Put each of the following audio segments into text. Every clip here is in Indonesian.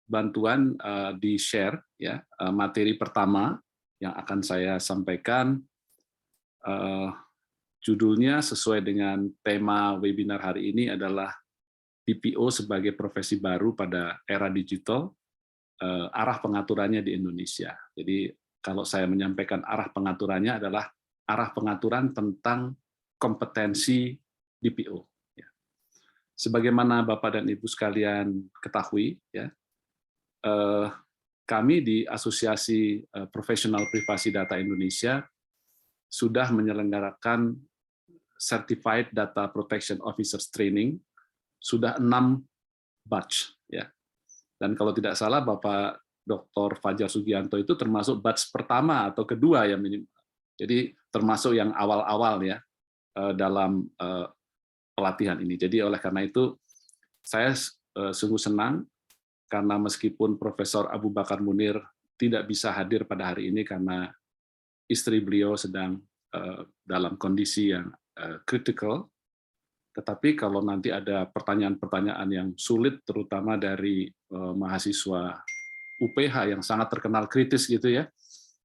bantuan di-share ya materi pertama yang akan saya sampaikan. Judulnya sesuai dengan tema webinar hari ini adalah BPO sebagai profesi baru pada era digital, arah pengaturannya di Indonesia. Jadi kalau saya menyampaikan arah pengaturannya adalah arah pengaturan tentang kompetensi BPO. Sebagaimana Bapak dan Ibu sekalian ketahui, ya, kami di Asosiasi Profesional Privasi Data Indonesia sudah menyelenggarakan Certified Data Protection Officers Training, sudah 6 batch. Ya. Dan kalau tidak salah, Bapak Dr. Fajar Sugianto itu termasuk batch pertama atau kedua ya minimal. Jadi termasuk yang awal-awal ya dalam pelatihan ini. Jadi oleh karena itu saya sungguh senang karena meskipun Profesor Abu Bakar Munir tidak bisa hadir pada hari ini karena istri beliau sedang dalam kondisi yang kritikal, tetapi kalau nanti ada pertanyaan-pertanyaan yang sulit, terutama dari mahasiswa UPH yang sangat terkenal kritis gitu ya,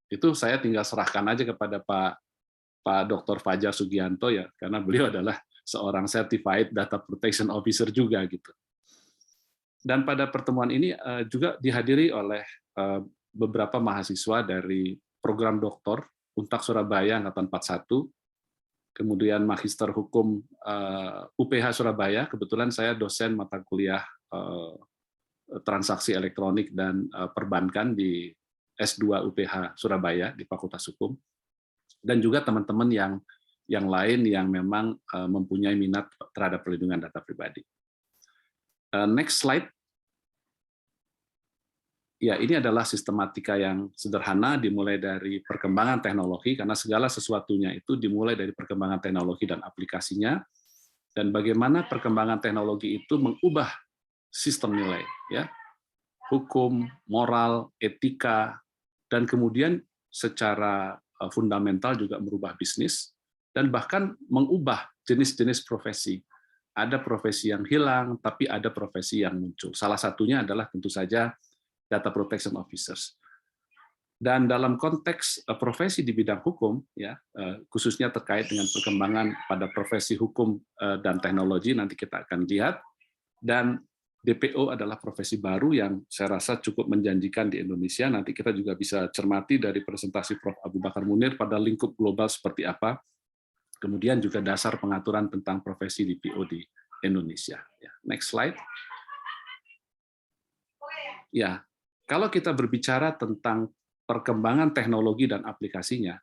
itu saya tinggal serahkan aja kepada Pak Dr. Fajar Sugianto ya, karena beliau adalah seorang Certified Data Protection Officer juga gitu. Dan pada pertemuan ini juga dihadiri oleh beberapa mahasiswa dari program doktor Untak Surabaya Angkatan 41, kemudian Magister Hukum UPH Surabaya, kebetulan saya dosen mata kuliah transaksi elektronik dan perbankan di S2 UPH Surabaya di Fakultas Hukum, dan juga teman-teman yang lain yang memang mempunyai minat terhadap perlindungan data pribadi. Next slide. Ya, ini adalah sistematika yang sederhana, dimulai dari perkembangan teknologi, karena segala sesuatunya itu dimulai dari perkembangan teknologi dan aplikasinya, dan bagaimana perkembangan teknologi itu mengubah sistem nilai, ya, hukum, moral, etika, dan kemudian secara fundamental juga merubah bisnis, dan bahkan mengubah jenis-jenis profesi. Ada profesi yang hilang, tapi ada profesi yang muncul. Salah satunya adalah tentu saja Data Protection Officers. Dan dalam konteks profesi di bidang hukum, ya, khususnya terkait dengan perkembangan pada profesi hukum dan teknologi, nanti kita akan lihat. Dan DPO adalah profesi baru yang saya rasa cukup menjanjikan di Indonesia. Nanti kita juga bisa cermati dari presentasi Prof. Abu Bakar Munir pada lingkup global seperti apa. Kemudian juga dasar pengaturan tentang profesi DPO di Indonesia. Next slide. Ya, kalau kita berbicara tentang perkembangan teknologi dan aplikasinya,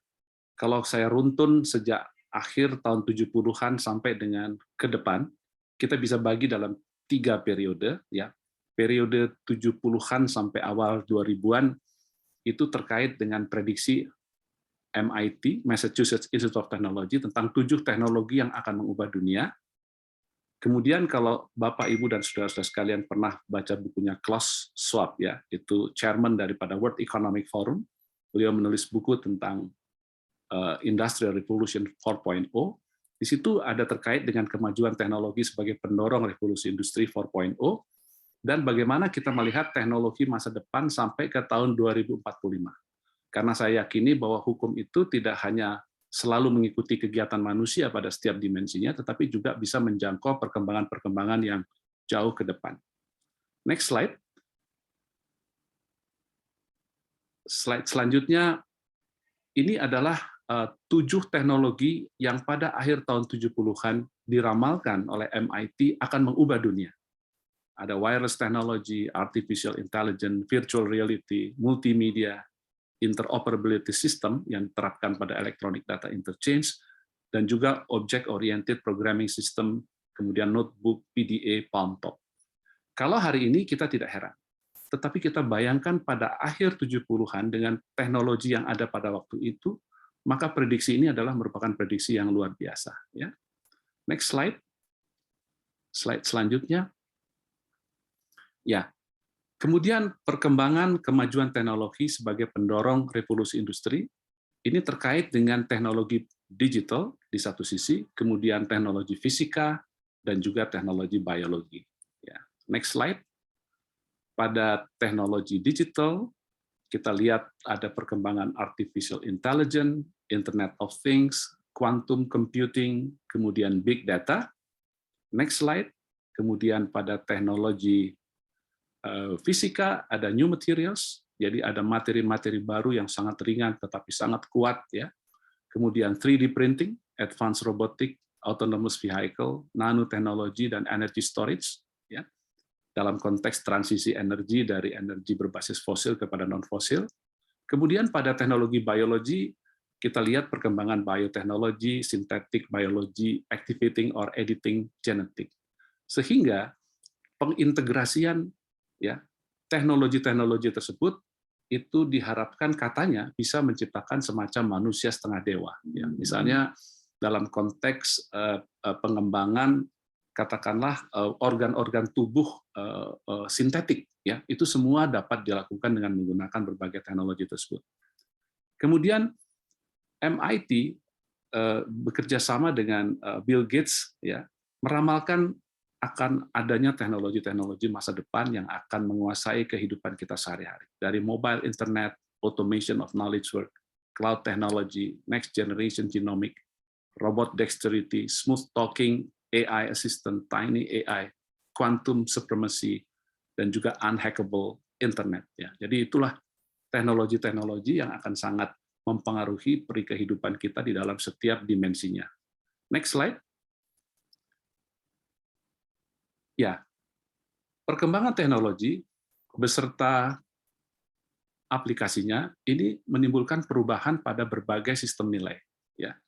kalau saya runtun sejak akhir tahun 70-an sampai dengan ke depan, kita bisa bagi dalam 3 periode. Ya. Periode 70-an sampai awal 2000-an itu terkait dengan prediksi MIT, Massachusetts Institute of Technology, tentang 7 teknologi yang akan mengubah dunia. Kemudian kalau Bapak, Ibu, dan saudara-saudara sekalian pernah baca bukunya Klaus Schwab, ya, itu chairman daripada World Economic Forum, beliau menulis buku tentang Industrial Revolution 4.0, di situ ada terkait dengan kemajuan teknologi sebagai pendorong revolusi industri 4.0, dan bagaimana kita melihat teknologi masa depan sampai ke tahun 2045. Karena saya yakini bahwa hukum itu tidak hanya selalu mengikuti kegiatan manusia pada setiap dimensinya, tetapi juga bisa menjangkau perkembangan-perkembangan yang jauh ke depan. Next slide. Slide selanjutnya, ini adalah 7 teknologi yang pada akhir tahun 70-an diramalkan oleh MIT akan mengubah dunia. Ada wireless technology, artificial intelligence, virtual reality, multimedia, interoperability system yang diterapkan pada electronic data interchange, dan juga object-oriented programming system, kemudian notebook, PDA, PalmTop. Kalau hari ini kita tidak heran, tetapi kita bayangkan pada akhir 70-an dengan teknologi yang ada pada waktu itu, maka prediksi ini adalah merupakan prediksi yang luar biasa. Ya. Next slide. Slide selanjutnya. Ya. Kemudian perkembangan kemajuan teknologi sebagai pendorong revolusi industri, ini terkait dengan teknologi digital di satu sisi, kemudian teknologi fisika, dan juga teknologi biologi. Ya. Next slide. pada teknologi digital, kita lihat ada perkembangan artificial intelligence, Internet of Things, quantum computing, kemudian big data. Next slide. Kemudian pada teknologi fisika ada new materials, jadi ada materi-materi baru yang sangat ringan tetapi sangat kuat ya. Kemudian 3D printing, advanced robotic, autonomous vehicle, nanotechnology dan energy storage ya. Dalam konteks transisi energi dari energi berbasis fosil kepada non-fosil. Kemudian pada teknologi biologi, kita lihat perkembangan bioteknologi, synthetic biology, activating or editing genetic. Sehingga pengintegrasian ya teknologi-teknologi tersebut itu diharapkan katanya bisa menciptakan semacam manusia setengah dewa. Ya. Misalnya dalam konteks pengembangan katakanlah organ-organ tubuh sintetik, ya itu semua dapat dilakukan dengan menggunakan berbagai teknologi tersebut. Kemudian MIT bekerja sama dengan Bill Gates, ya meramalkan akan adanya teknologi-teknologi masa depan yang akan menguasai kehidupan kita sehari-hari. Dari mobile internet, automation of knowledge work, cloud technology, next generation genomic, robot dexterity, smooth talking, AI assistant, tiny AI, quantum supremacy, dan juga unhackable internet. Ya. Jadi itulah teknologi-teknologi yang akan sangat mempengaruhi kehidupan kita di dalam setiap dimensinya. Next slide. Ya, perkembangan teknologi beserta aplikasinya ini menimbulkan perubahan pada berbagai sistem nilai. Ya,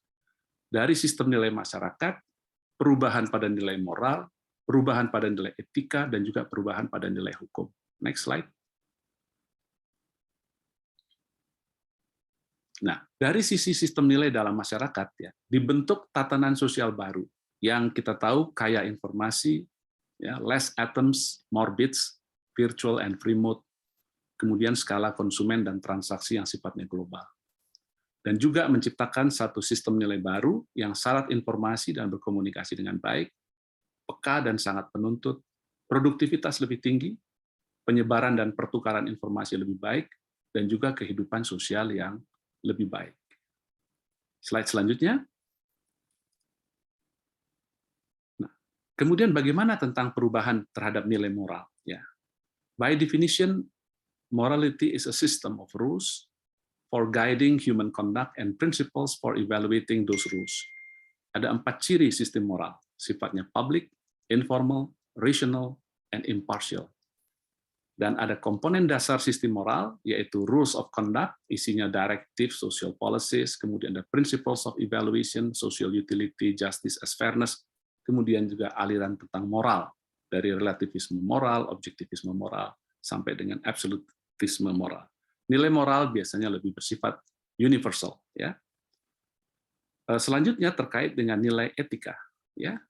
dari sistem nilai masyarakat, perubahan pada nilai moral, perubahan pada nilai etika, dan juga perubahan pada nilai hukum. Next slide. Nah, dari sisi sistem nilai dalam masyarakat, ya, dibentuk tatanan sosial baru yang kita tahu kaya informasi, ya, less atoms, more bits, virtual and remote, kemudian skala konsumen dan transaksi yang sifatnya global. Dan juga menciptakan satu sistem nilai baru yang syarat informasi dan berkomunikasi dengan baik, peka dan sangat penuntut, produktivitas lebih tinggi, penyebaran dan pertukaran informasi lebih baik, dan juga kehidupan sosial yang lebih baik. Slide selanjutnya. Kemudian bagaimana tentang perubahan terhadap nilai moral? Ya, by definition, morality is a system of rules for guiding human conduct and principles for evaluating those rules. Ada 4 ciri sistem moral, sifatnya public, informal, rational, and impartial. Dan ada komponen dasar sistem moral, yaitu rules of conduct, isinya directive, social policies, kemudian ada principles of evaluation, social utility, justice as fairness, kemudian juga aliran tentang moral, dari relativisme moral, objektivisme moral, sampai dengan absolutisme moral. Nilai moral biasanya lebih bersifat universal. Ya. Selanjutnya terkait dengan nilai etika. Ya.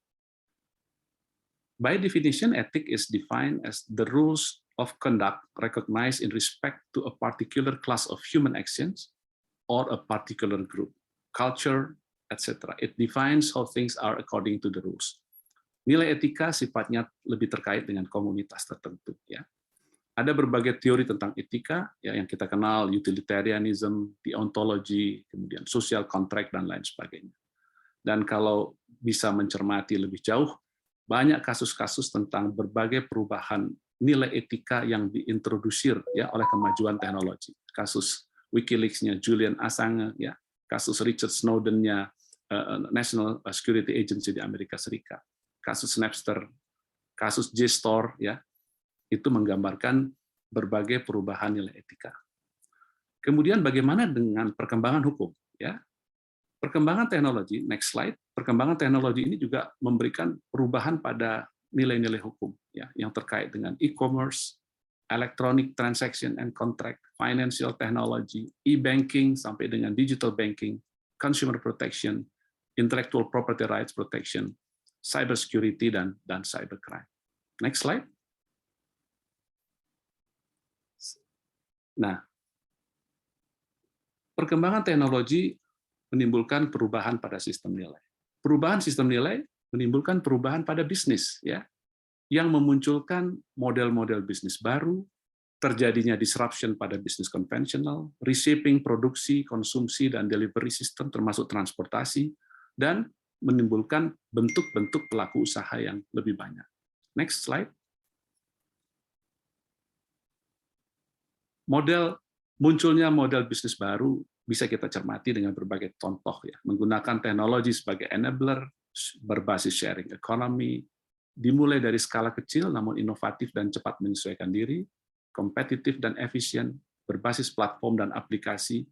By definition, ethic is defined as the rules of conduct recognized in respect to a particular class of human actions or a particular group, culture, etc. It defines how things are according to the rules. Nilai etika sifatnya lebih terkait dengan komunitas tertentu. Ya. Ada berbagai teori tentang etika ya, yang kita kenal, utilitarianism, deontology, kemudian social contract, dan lain sebagainya. Dan kalau bisa mencermati lebih jauh, banyak kasus-kasus tentang berbagai perubahan nilai etika yang diintrodusir ya oleh kemajuan teknologi. Kasus WikiLeaks-nya Julian Assange, ya, kasus Richard Snowden-nya National Security Agency di Amerika Serikat, kasus Napster, kasus JSTOR, ya, itu menggambarkan berbagai perubahan nilai etika. Kemudian bagaimana dengan perkembangan hukum? Ya, perkembangan teknologi, next slide. Perkembangan teknologi ini juga memberikan perubahan pada nilai-nilai hukum, ya, yang terkait dengan e-commerce, electronic transaction and contract, financial technology, e-banking sampai dengan digital banking, consumer protection, intellectual property rights protection, cyber security, dan cybercrime. Next slide. Nah, perkembangan teknologi menimbulkan perubahan pada sistem nilai. Perubahan sistem nilai menimbulkan perubahan pada bisnis, ya, yang memunculkan model-model bisnis baru, terjadinya disruption pada bisnis konvensional, reshaping produksi, konsumsi, dan delivery system termasuk transportasi, dan menimbulkan bentuk-bentuk pelaku usaha yang lebih banyak. Next slide. Munculnya model bisnis baru bisa kita cermati dengan berbagai contoh, ya, menggunakan teknologi sebagai enabler, berbasis sharing economy, dimulai dari skala kecil namun inovatif dan cepat menyesuaikan diri, kompetitif dan efisien, berbasis platform dan aplikasi,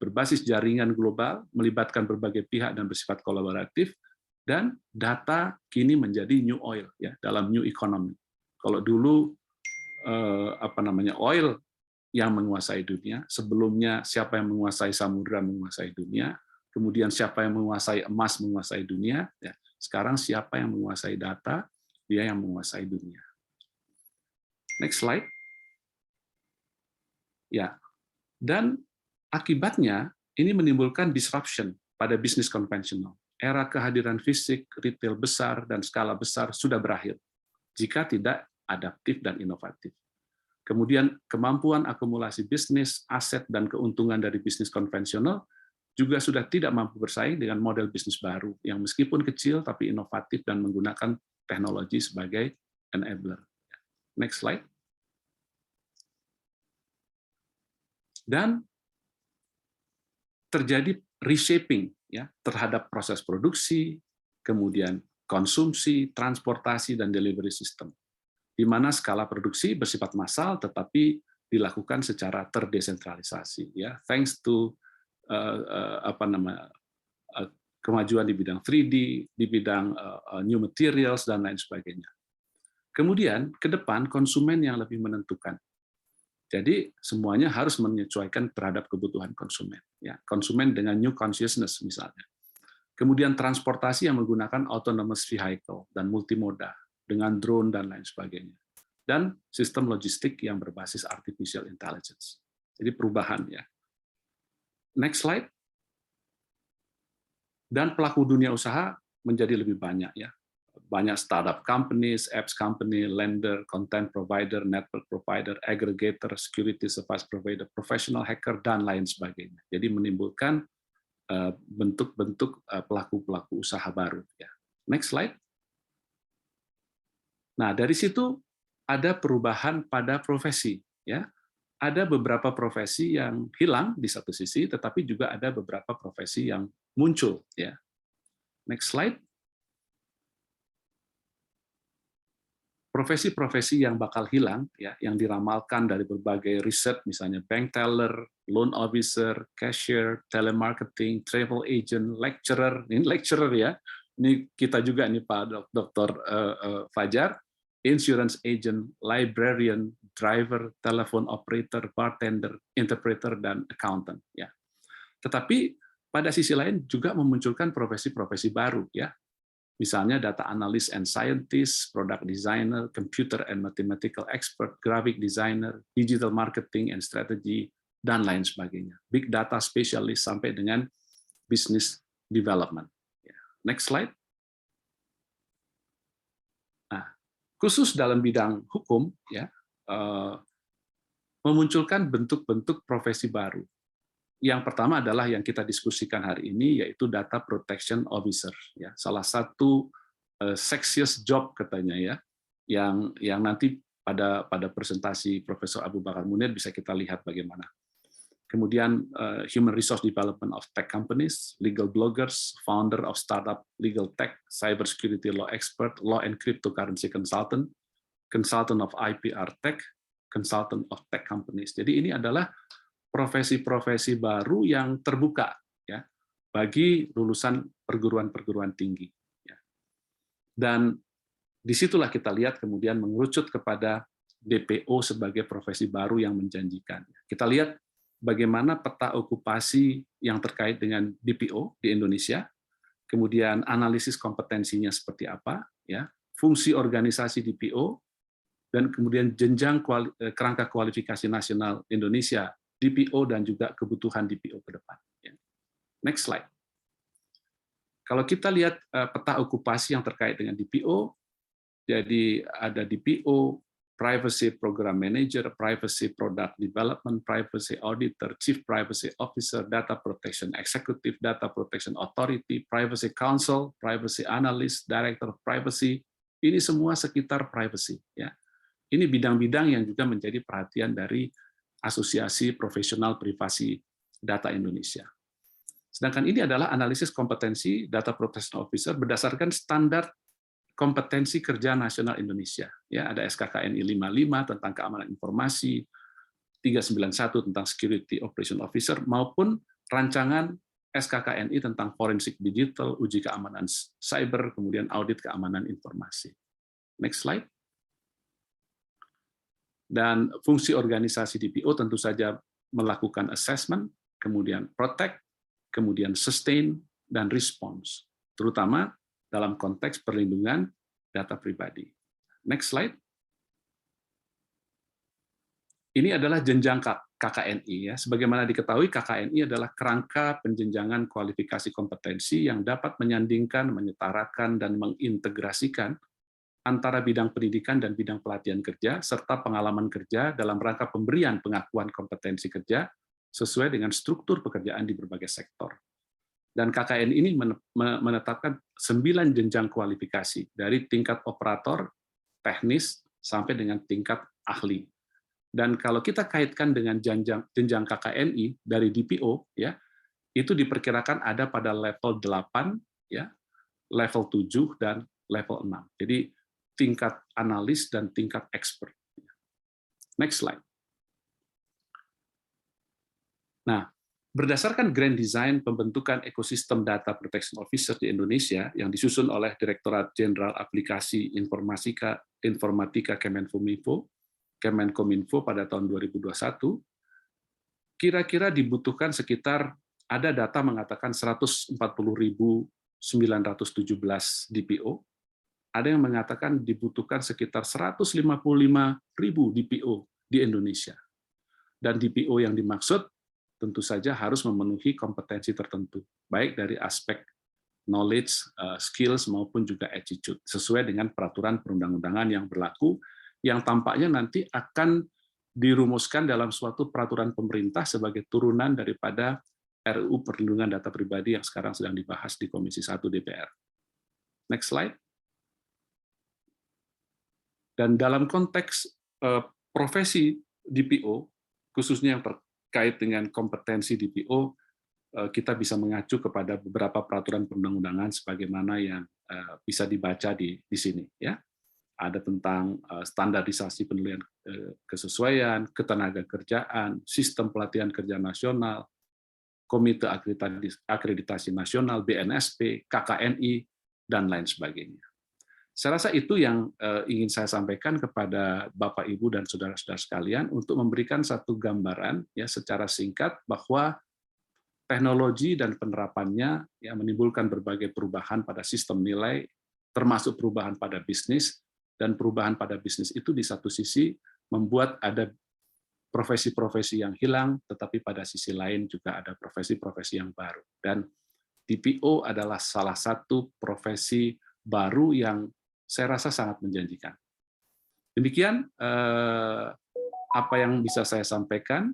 berbasis jaringan global, melibatkan berbagai pihak dan bersifat kolaboratif, dan data kini menjadi new oil, ya, dalam new economy. Kalau dulu oil yang menguasai dunia, sebelumnya siapa yang menguasai samudra menguasai dunia, kemudian siapa yang menguasai emas menguasai dunia, ya, sekarang siapa yang menguasai data, dia yang menguasai dunia. Next slide. Ya, dan akibatnya ini menimbulkan disruption pada bisnis konvensional. Era kehadiran fisik, retail besar, dan skala besar sudah berakhir jika tidak adaptif dan inovatif. Kemudian kemampuan akumulasi bisnis, aset, dan keuntungan dari bisnis konvensional juga sudah tidak mampu bersaing dengan model bisnis baru yang meskipun kecil tapi inovatif dan menggunakan teknologi sebagai enabler. Next slide. Dan terjadi reshaping, ya, terhadap proses produksi, kemudian konsumsi, transportasi, dan delivery system, di mana skala produksi bersifat massal tetapi dilakukan secara terdesentralisasi, ya, thanks to kemajuan di bidang 3D, di bidang new materials, dan lain sebagainya. Kemudian ke depan konsumen yang lebih menentukan. Jadi semuanya harus menyesuaikan terhadap kebutuhan konsumen. Ya, konsumen dengan new consciousness misalnya. Kemudian transportasi yang menggunakan autonomous vehicle dan multimoda dengan drone dan lain sebagainya. Dan sistem logistik yang berbasis artificial intelligence. Jadi perubahan, ya. Next slide. Dan pelaku dunia usaha menjadi lebih banyak, ya. Banyak startup companies, apps company, lender, content provider, network provider, aggregator, security service provider, professional hacker, dan lain sebagainya. Jadi menimbulkan bentuk-bentuk pelaku-pelaku usaha baru. Ya. Next slide. Nah, dari situ ada perubahan pada profesi. Ya. Ada beberapa profesi yang hilang di satu sisi, tetapi juga ada beberapa profesi yang muncul. Ya. Next slide. Profesi-profesi yang bakal hilang, ya, yang diramalkan dari berbagai riset, misalnya bank teller, loan officer, cashier, telemarketing, travel agent, lecturer. Ini lecturer, ya. Ini kita juga nih Pak Dr. Fajar, insurance agent, librarian, driver, telephone operator, bartender, interpreter, dan accountant. Ya. Tetapi pada sisi lain juga memunculkan profesi-profesi baru, ya. Misalnya data analyst and scientist, product designer, computer and mathematical expert, graphic designer, digital marketing and strategy, dan lain sebagainya. Big data specialist sampai dengan business development. Next slide. Nah, khusus dalam bidang hukum, ya, memunculkan bentuk-bentuk profesi baru. Yang pertama adalah yang kita diskusikan hari ini, yaitu data protection officer. Ya, salah satu sexiest job katanya, ya, yang nanti pada presentasi Profesor Abu Bakar Munir bisa kita lihat bagaimana. Kemudian human resource development of tech companies, legal bloggers, founder of startup legal tech, cybersecurity law expert, law and cryptocurrency consultant, consultant of IPR tech, consultant of tech companies. Jadi ini adalah profesi-profesi baru yang terbuka, ya, bagi lulusan perguruan-perguruan tinggi. Ya. Dan disitulah kita lihat kemudian mengerucut kepada DPO sebagai profesi baru yang menjanjikan. Kita lihat bagaimana peta okupasi yang terkait dengan DPO di Indonesia, kemudian analisis kompetensinya seperti apa, ya, fungsi organisasi DPO, dan kemudian jenjang kerangka kualifikasi nasional Indonesia DPO dan juga kebutuhan DPO ke depan. Next slide. Kalau kita lihat peta okupasi yang terkait dengan DPO, jadi ada DPO, Privacy Program Manager, Privacy Product Development, Privacy Auditor, Chief Privacy Officer, Data Protection Executive, Data Protection Authority, Privacy Counsel, Privacy Analyst, Director of Privacy. Ini semua sekitar privacy. Ya. Ini bidang-bidang yang juga menjadi perhatian dari Asosiasi Profesional Privasi Data Indonesia. Sedangkan ini adalah analisis kompetensi Data Protection Officer berdasarkan standar kompetensi kerja nasional Indonesia. Ya, ada SKKNI 55 tentang keamanan informasi, 391 tentang Security Operation Officer, maupun rancangan SKKNI tentang Forensik Digital, uji keamanan cyber, kemudian audit keamanan informasi. Next slide. Dan fungsi organisasi DPO tentu saja melakukan assessment, kemudian protect, kemudian sustain, dan response, terutama dalam konteks perlindungan data pribadi. Next slide. Ini adalah jenjang KKNI. Ya. Sebagaimana diketahui, KKNI adalah kerangka penjenjangan kualifikasi kompetensi yang dapat menyandingkan, menyetarakan, dan mengintegrasikan antara bidang pendidikan dan bidang pelatihan kerja, serta pengalaman kerja dalam rangka pemberian pengakuan kompetensi kerja sesuai dengan struktur pekerjaan di berbagai sektor. Dan KKN ini menetapkan 9 jenjang kualifikasi dari tingkat operator, teknis, sampai dengan tingkat ahli. Dan kalau kita kaitkan dengan jenjang KKNI dari DPO, ya, itu diperkirakan ada pada level 8, ya, level 7, dan level 6. Jadi tingkat analis dan tingkat expert. Next slide. Nah, berdasarkan Grand Design pembentukan ekosistem Data Protection Officer di Indonesia yang disusun oleh Direktorat Jenderal Aplikasi Informatika Kemenkominfo pada tahun 2021, kira-kira dibutuhkan sekitar, ada data mengatakan 140.917 DPO, ada yang mengatakan dibutuhkan sekitar 155.000 DPO di Indonesia. Dan DPO yang dimaksud tentu saja harus memenuhi kompetensi tertentu, baik dari aspek knowledge, skills, maupun juga attitude, sesuai dengan peraturan perundang-undangan yang berlaku, yang tampaknya nanti akan dirumuskan dalam suatu peraturan pemerintah sebagai turunan daripada RUU Perlindungan Data Pribadi yang sekarang sedang dibahas di Komisi 1 DPR. Next slide. Dan dalam konteks profesi DPO, khususnya yang terkait dengan kompetensi DPO, kita bisa mengacu kepada beberapa peraturan perundang-undangan sebagaimana yang bisa dibaca di sini. Ya. Ada tentang standarisasi penilaian kesesuaian, ketenagakerjaan, sistem pelatihan kerja nasional, Komite Akreditasi Nasional, BNSP, KKNI, dan lain sebagainya. Saya rasa itu yang ingin saya sampaikan kepada Bapak, Ibu, dan saudara-saudara sekalian untuk memberikan satu gambaran ya secara singkat bahwa teknologi dan penerapannya ya menimbulkan berbagai perubahan pada sistem nilai, termasuk perubahan pada bisnis, dan perubahan pada bisnis itu di satu sisi membuat ada profesi-profesi yang hilang, tetapi pada sisi lain juga ada profesi-profesi yang baru. Dan DPO adalah salah satu profesi baru yang saya rasa sangat menjanjikan. Demikian apa yang bisa saya sampaikan.